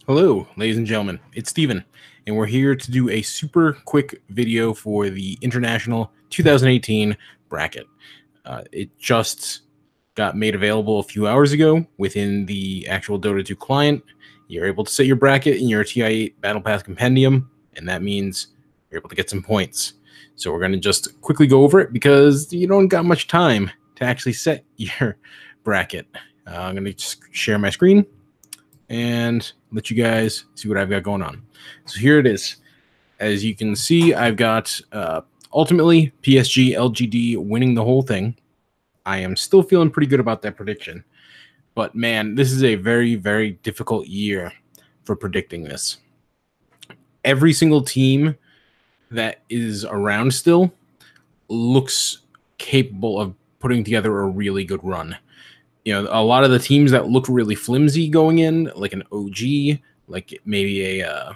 Hello, ladies and gentlemen. It's Steven, and we're here to do a super quick video for the International 2018 bracket. It just got made available a few hours ago within the actual Dota 2 client. You're able to set your bracket in your TI8 Battle Pass compendium, and that means you're able to get some points. So we're going to just quickly go over it because you don't got much time to actually set your bracket. I'm going to just share my screen and let you guys see what I've got going on. So here it is. As you can see, I've got ultimately PSG LGD winning the whole thing. I am still feeling pretty good about that prediction. But man, this is a very, very difficult year for predicting this. Every single team that is around still looks capable of putting together a really good run. You know, a lot of the teams that look really flimsy going in, like an OG, like maybe a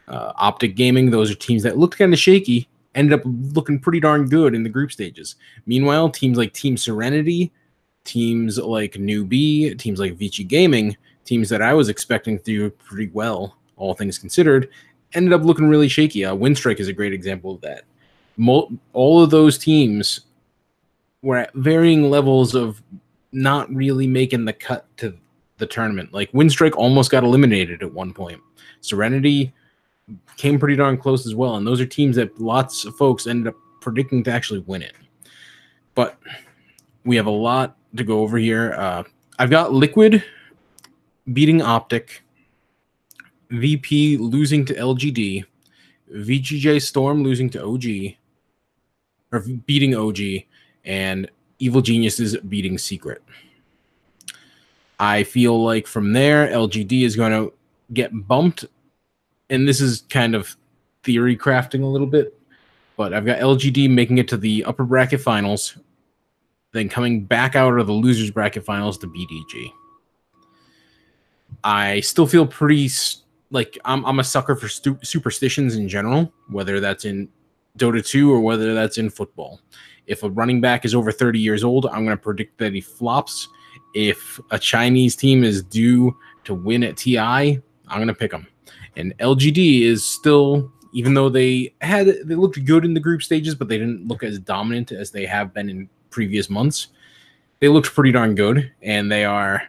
Optic Gaming, those are teams that looked kind of shaky, ended up looking pretty darn good in the group stages. Meanwhile, teams like Team Serenity, teams like Newbie, teams like Vici Gaming, teams that I was expecting to do pretty well, all things considered, ended up looking really shaky. Windstrike is a great example of that. All of those teams were at varying levels of not really making the cut to the tournament. Like Windstrike almost got eliminated at one point. Serenity came pretty darn close as well. And those are teams that lots of folks ended up predicting to actually win it. But we have a lot to go over here. I've got Liquid beating Optic, VP losing to LGD, VGJ Storm losing to OG, or beating OG, and Evil Geniuses beating Secret. I feel like from there, LGD is going to get bumped. And this is kind of theory crafting a little bit. But I've got LGD making it to the upper bracket finals, then coming back out of the losers bracket finals to beat EG. I still feel pretty like I'm a sucker for superstitions in general, whether that's in Dota 2 or whether that's in football. If a running back is over 30 years old, I'm going to predict that he flops. If a Chinese team is due to win at TI, I'm going to pick them. And LGD is still, even though they looked good in the group stages, but they didn't look as dominant as they have been in previous months. They looked pretty darn good, and they are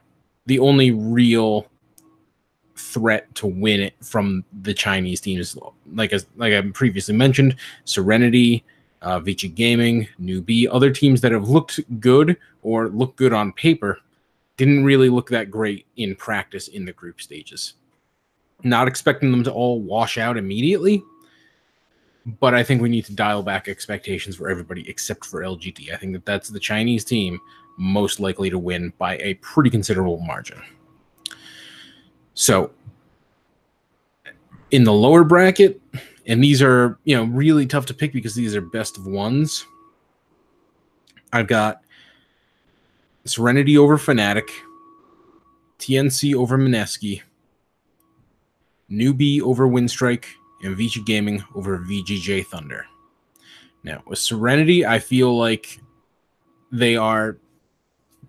the only real threat to win it from the Chinese teams. Like I previously mentioned, Serenity, Vici Gaming, Newbie, other teams that have looked good or look good on paper didn't really look that great in practice in the group stages. Not expecting them to all wash out immediately, but I think we need to dial back expectations for everybody except for LGD. I think that that's the Chinese team most likely to win by a pretty considerable margin. So in the lower bracket, and these are, you know, really tough to pick because these are best of ones. I've got Serenity over Fnatic, TNC over Mineski, Newbie over Windstrike, and Vici Gaming over VGJ Thunder. Now, with Serenity, I feel like they are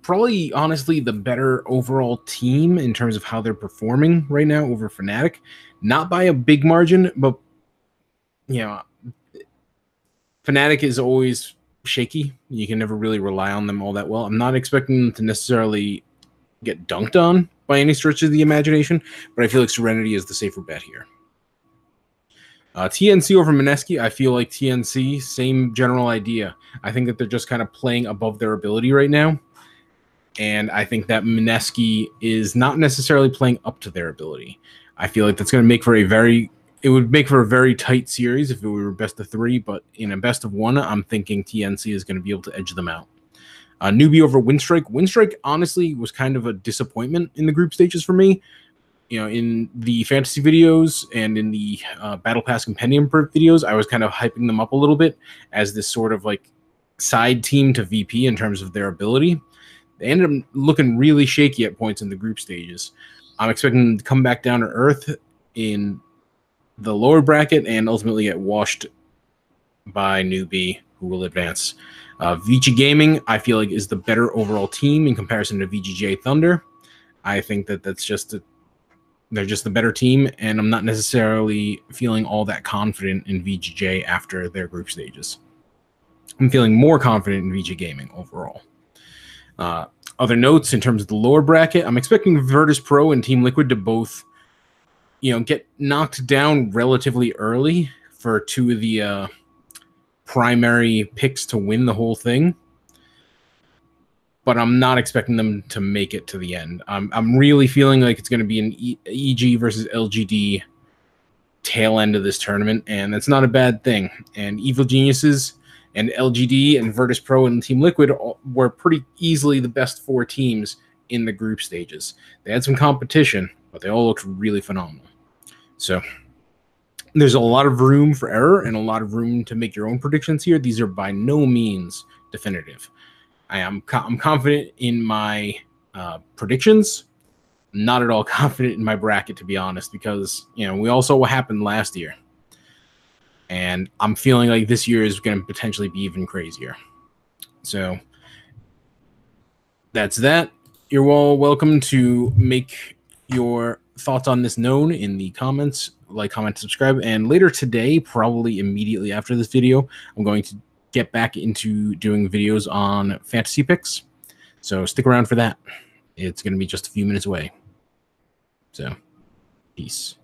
probably, honestly, the better overall team in terms of how they're performing right now over Fnatic. Not by a big margin, but, you know, Fnatic is always shaky. You can never really rely on them all that well. I'm not expecting them to necessarily get dunked on by any stretch of the imagination, but I feel like Serenity is the safer bet here. TNC over Mineski, I feel like TNC, same general idea. I think that they're just kind of playing above their ability right now, and I think that Mineski is not necessarily playing up to their ability. I feel like that's going to make for it would make for a very tight series if we were best of three, but in a best of one, I'm thinking TNC is going to be able to edge them out. Newbie over Windstrike. Windstrike, honestly, was kind of a disappointment in the group stages for me. You know, in the fantasy videos and in the Battle Pass Compendium videos, I was kind of hyping them up a little bit as this sort of like side team to VP in terms of their ability. They ended up looking really shaky at points in the group stages. I'm expecting them to come back down to earth in the lower bracket and ultimately get washed by Newbie, who will advance. Vici Gaming, I feel like, is the better overall team in comparison to VGJ Thunder. I think that that's just They're just the better team, and I'm not necessarily feeling all that confident in VGJ after their group stages. I'm feeling more confident in VG Gaming overall. Other notes in terms of the lower bracket, I'm expecting Virtus Pro and Team Liquid to both, get knocked down relatively early for two of the primary picks to win the whole thing. But I'm not expecting them to make it to the end. I'm really feeling like it's going to be an EG versus LGD tail end of this tournament, and that's not a bad thing. And Evil Geniuses and LGD and Virtus Pro and Team Liquid were pretty easily the best 4 teams in the group stages. They had some competition, but they all looked really phenomenal. So there's a lot of room for error and a lot of room to make your own predictions here. These are by no means definitive. I'm confident in my predictions. Not at all confident in my bracket, to be honest, because we all saw what happened last year, and I'm feeling like this year is going to potentially be even crazier. So that's that. You're all welcome to make your thoughts on this known in the comments. Like, comment, subscribe, and later today, probably immediately after this video, I'm going to get back into doing videos on fantasy picks. So stick around for that. It's going to be just a few minutes away. So, peace.